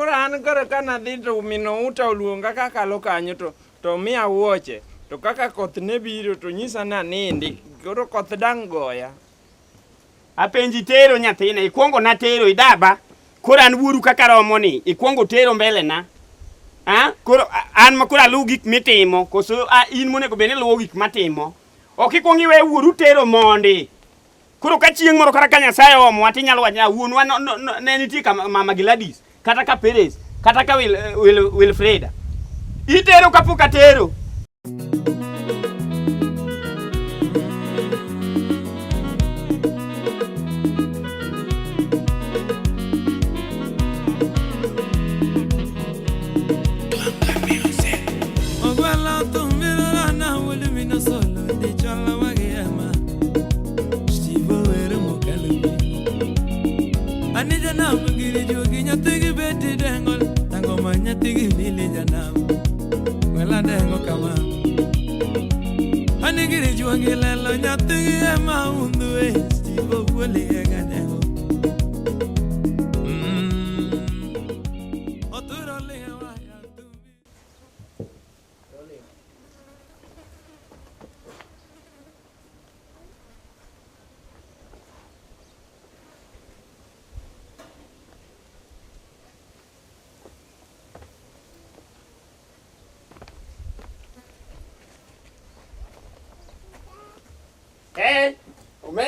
koro an koro kana dhi to mino uta oluonga kaka lo kanyo to miya wuoche. To kaka koth ne biro to nyisa na nindi. Koro koth dang' goya. Apenji Tero nyathina, ikuongo na Tero idaba. Koro an wuoru kaka romo ni, ikuongo Tero mbele na. Koro an ma koro aluw gik mitimo, koso in monego bed ni luwo gik matimo. Ok ikuongo iwe wuoru Tero mondi. Koro ka chieng' moro kata ka Nyasaye omowa tinyalo wacho wuonwa ne nitie ka Mama Gladys, kata ka Perez, kata ka Wilfreda. Itero kapok atero.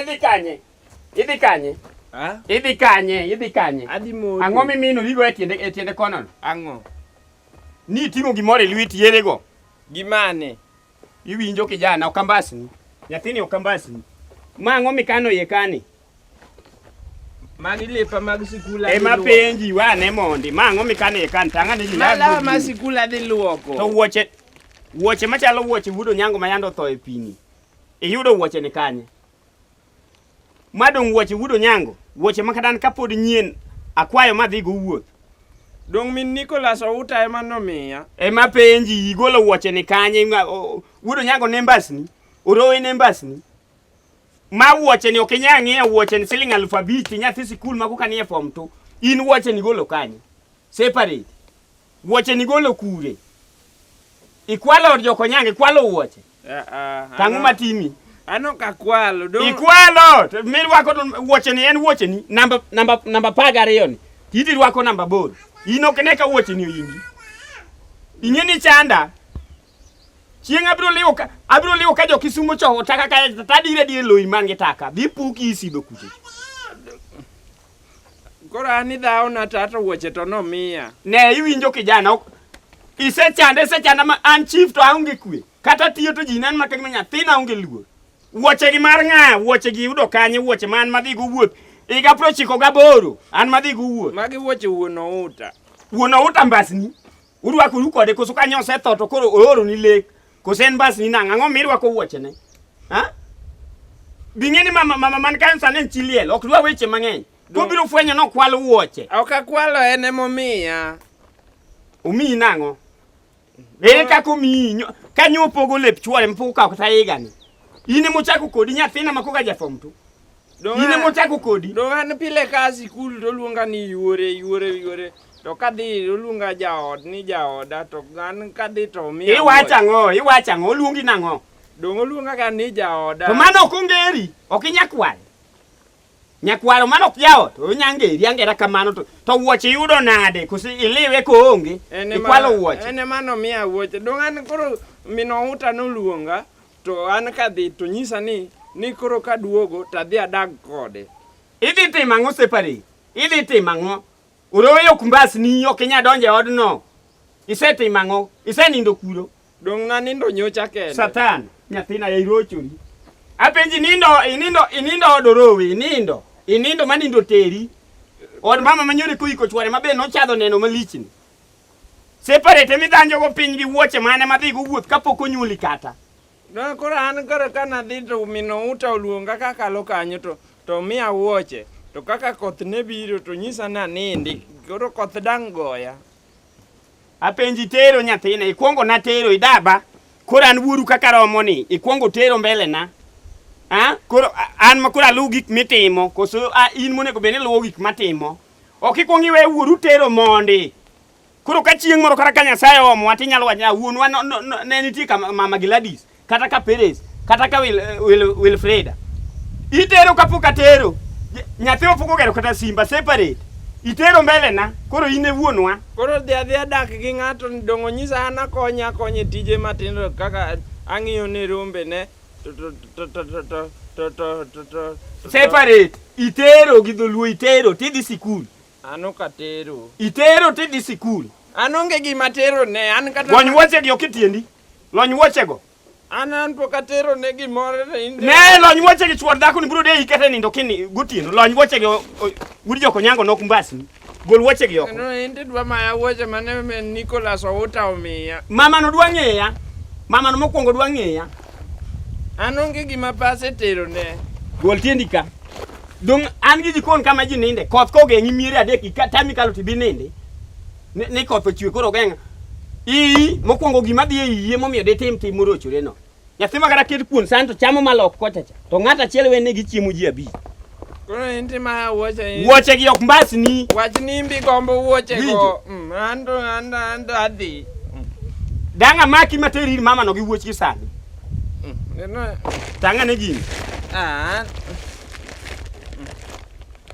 Idhi kanye? Idhi kanye? Idhi kanye? Idhi kanye? Adhi moto. Ang'o mimino ligo e tiende kono? Ang'o? Ni timo gimoro e lweti yerego. Gimane? Iwinjo kijana okambasni. Nyathini okambasni. Ma ang'o mikano iye kani? Magi lepa mag sikul adhi luoko. Penji wane mondi. Ma ang'o mikano iye kani? Tang'ane gima. Malawa ma sikul adhi luoko. To wuoche machalo wuoche wudo nyango ma yando tho e pini. Iyudo wuoche ni kanye? Madong wuoche wudo nyango, wuoche makadan kapod nyien akwayo madhi go wuoth. Dong min Nicholas Outa ema nomiya. Ema penji igolo wuoche ni kanye wudo nyango nembasni, orowe nembasni. Ma wuoche ni okinya ng'iewo wuoche ni siling 5,000 nyathi sikul ma koka nie form 2. In wuoche ni golo kanye? Separate. Wuoche ni golo kure. Ikwalo joko nyange ikwalo wuoche. Tang'o matimi. Ano kakwalo do. Ikwalo. Mirwako wuoche ni en wuoche ni namba 12 ni. Titi rwako namba 8. Ino keneka wuoche ni oyingi. Ingeni chanda. Chieng' abiro liwo ka jo Kisumo cho taka ka tadire loi mange taka. Bipuki isido kuche. Koro ani dhao na tata wuoche to nomiya. Ne iwinjo kijana. Isechanda ma an chief to aonge kwe. Kata tiyo to jinan makagima nyathina aonge luor. Wuoche gi mar ng'a, wuoche gi yudo kanye, wuoche man madhi go wuoth. Iga 98 an madhi go wuoth. Magi wuoche wuon Outa. Wuon Outa mbasni. Urwako ru kode koso kanyo osetho to koro ooro ni lek. Koso en mbasni nang' ang'o mirwako wuoche ne? Bing'eni mama man kanyo sani en chiliel, ok dwa weche mang'eny. Kobiro fwenyo no kwalo wuoche. Ok akwalo en emomiya. Omiyi nang'o? Ere kaka omiyi kanyo opogo lep chwore mpuko ka kata igani. Ine mochako kodi nyathina makoga ja form 2. Ine mochako kodi. Do an pile ka sikul to luonga ni yuore. To kadhi luonga jaod ni jaoda to an kadhi to miya. Iwacha ang'o luongi nang'o? Dong oluonga ka ni jaoda. To mano ok ongeri, ok inyakwal. Nyakwaro mano ok jaot, onyangeri angera kamano to wuoche yudo nade koso iliwe ko onge. Ikwalo wuoche. Ene mano miya wuoche. Dong an koro mino Outa no luonga. To an kadhi to nyisa ni koro kaduogo tadhi adag kode. Idhi timo ang'o separate? Idhi timo ang'o? Orowe ok mbasni ok inya donje odno. Isetimo ang'o? Isenindo kuro? Dong nanindo nyocha kende. Satan, nyathina ya irochori. Apenji inindo odorowe, inindo manindo teri. Od mama manyore koiko chware mabe nochadho neno malichni. Separate midhanjo go piny gi wuoche mane madhi go wuoth kapok onyuoli kata. No, koro an koro kana dhi to mino Outa oluonga kaka lo kanyo to miya wuoche. To kaka koth ne biro to nyisa na nindi. Koro koth dang' goya. Apenji Tero nyathina, ikuongo na Tero idaba. Koro an wuoru kaka romo ni, ikuongo Tero mbele na. Koro an ma koro aluw gik mitimo, koso in monego bed ni luwo gik matimo. Ok ikuongo iwe wuoru Tero mondi. Koro ka chieng' moro kata ka Nyasaye omo tinyalo wacho wuonwa ne nitie ka mama Gladys kata ka Perez kata ka Wilfreda. Itero kapok atero. Nyathi opoko gero kata simba separate. Itero mbele na koro ine wuonwa. Koro dhi dak gi ng'ato dongo nyisa an akonye tije matindo kaka ang'iyo ne rombe ne separate. Itero gi dholuo itero tidhi sikul. Ano ka tero. Itero tidhi sikul. An onge gima tero ne an kata Lony wuoche gi okitiendi. Lony wuoche go. An pok atero ne gimoro ne lony wuoche gi chuor dhako ni bro de ikete nindo kini gotieno. Lony wuoche gi udi joko nyango nok mbasni. Gol wuoche gi oko. No inde dwa maya wuoche mane Nicholas Outa omiya. Mama no dwa ng'eya. Mama no mokwongo dwa ng'eya. An onge gima pase tero ne. Gol tiendi ka. Dong an gi jikon kama ji ninde. Koth kogeng'i miere adek tami kalo tibi ninde. Ne koth ochwe koro geng'a. Mokwongo gima dhi e iye momiyo de tim morochore no. Nyathi magara ket kuon santo chamo malok kochacha. To ng'ata achiel wene gi chiemo ji abi. Koro inte maya wuoche. Wuoche gi ok mbasni. Wach nimbi gombo wuoche go. Ando adhi. Danga maki materi mama no gi wuoch gi sani. Tanga ne gini.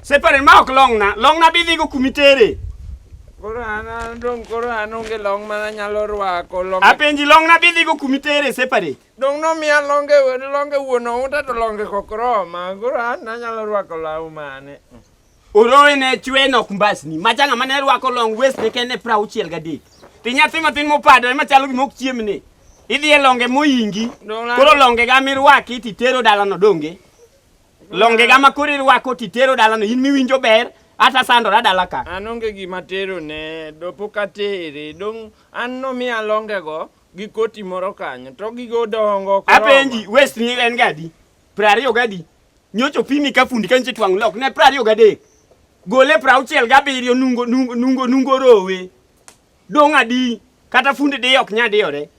Separe ma ok long na bidhi go kumitere. Koro an onge long mana nyalo rwako long. Apenji long na bidhi go kumitere separe. Dong no miya longe wuono uta to longe kokroma. Koro an nyalo rwako law mane. Orowe ne chwe no kumbasni. Machanga mane rwako long west ne kene 63. Ti nyathi matin mopadore machalo gimok chiemne. Idhi e longe moyingi. Koro longe ga mirwaki titero dalano donge. Longe ga makori rwako titero dalano in miwinjo ber ata sandora dala ka. An onge gima tero ne dopo ka tere. Dong an no miya longe go gi koti moro kanyo. To gigo dongo. Apenji west ni en gadi. 20 gadi. Nyocho pimi ka fundi kanche twang lok ne 23. Gole 67 nungo rowe. Dong adi kata fundi de ok nyadiyore.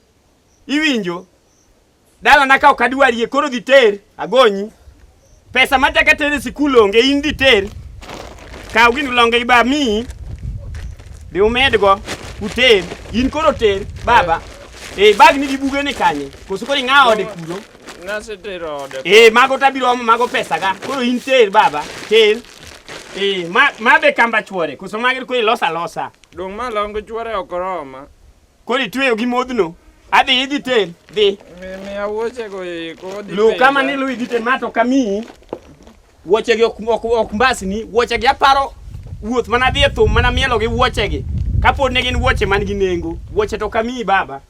Iwinjo dala na ka okadwarie koro dhi ter agonyi pesa mataka tere sikul onge in dhi ter kaw gini longe ba mi de umedgo uter in koro ter baba bag ni gibuge ni kanye koso kori ng'awo de kuro nase tero ode mago tabiro mago pesa ga koro in ter baba ter ma be kamba chuore koso magir ko losa dong ma longo chuore okoroma kori tweyo gi modno Adi idhi ter, dhi. Miya wuoche go eko dhi. Lu kama ni lu idhi ter mato kami. Wuoche gi ok mbasni, wuoche gi aparo wuoth mana dhi e thum mana mielo gi wuoche gi. Kapod ne gin wuoche man gi nengo, wuoche to kami baba.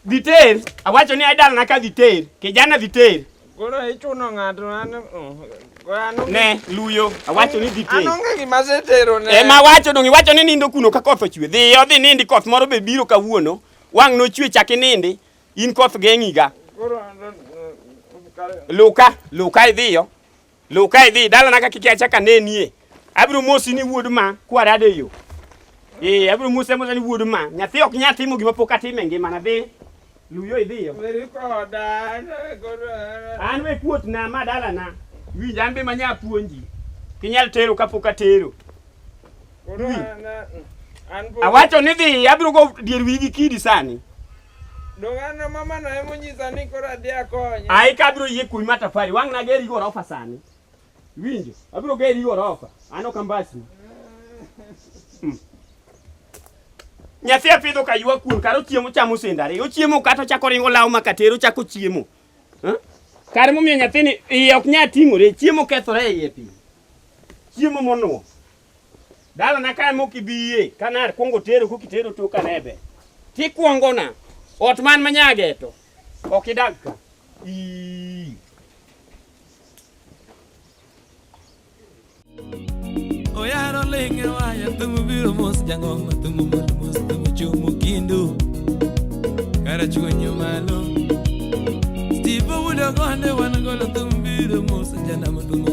Dhi ter, awacho ni aidal na ka dhi ter, kijana dhi ter. Koro ichuno ng'ato ne luyo, awacho ni dhi ter. Anonge gima setero ne. Ma wacho dongi wacho ni nindo kuno ka koth ochwe. Odhi nindi koth moro be biro kawuono. Wang no chwe chake nindi, in koth geng'iga. Luka idhiyo. Luka idhi, dala naka kikia chaka nenie. Abiro mosi ni wuod ma, kwara de yo. Abiro mosi ni wuod ma. Nyathi ok nya timo gima pok atime ngima na dhi. Luyo idhiyo. An we kuot na ma dala na. Winj an be manya puonji. Kinyal tero kapok atero. Awacho ni dhi, abiro go dier wigi kidi sani. Dongana mama na emo nyisa ni koro adhi akonye. Ai kabiro yie kuy matafari, wang na geri gorofa sani. Winjo, abiro geri gorofa. Ano kambasi. Nyathi apidho ka ywa kuon, karo chiemo chamo sendare. O chiemo kato chako ringo law makatero chako chiemo. Kare momiyo nyathini iye ok nya ting'ore, chiemo kethore e iye pi. Chiemo monuo. Dala na kae mokibiye, kana kuongo tero kokitero to kanebe. Ti kuongo na, ot man manyageto, ok idag ka. Oyaro lenge waya thumu biro mos jang'oma thumu mos thumu chumu kindu. Kara chunyo malo. Steve wudo gonde wan golo thumu biro mos janama thumu